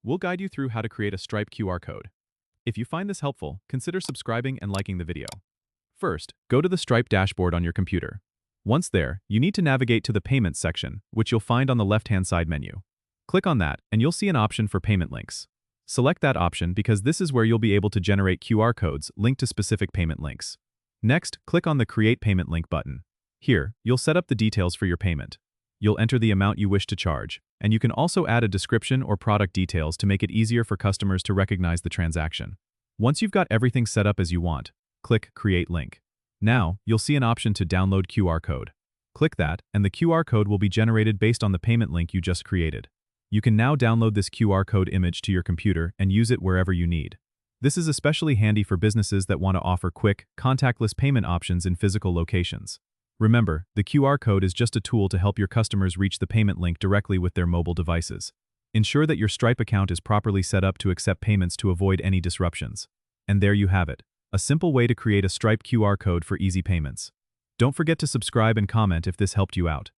we'll guide you through how to create a Stripe QR code. If you find this helpful, consider subscribing and liking the video. First, go to the Stripe dashboard on your computer. Once there, you need to navigate to the Payments section, which you'll find on the left-hand side menu. Click on that, and you'll see an option for payment links. Select that option because this is where you'll be able to generate QR codes linked to specific payment links. Next, click on the Create Payment Link button. Here, you'll set up the details for your payment. You'll enter the amount you wish to charge, and you can also add a description or product details to make it easier for customers to recognize the transaction. Once you've got everything set up as you want, click Create Link. Now, you'll see an option to download QR code. Click that, and the QR code will be generated based on the payment link you just created. You can now download this QR code image to your computer and use it wherever you need. This is especially handy for businesses that want to offer quick, contactless payment options in physical locations. Remember, the QR code is just a tool to help your customers reach the payment link directly with their mobile devices. Ensure that your Stripe account is properly set up to accept payments to avoid any disruptions. And there you have it, a simple way to create a Stripe QR code for easy payments. Don't forget to subscribe and comment if this helped you out.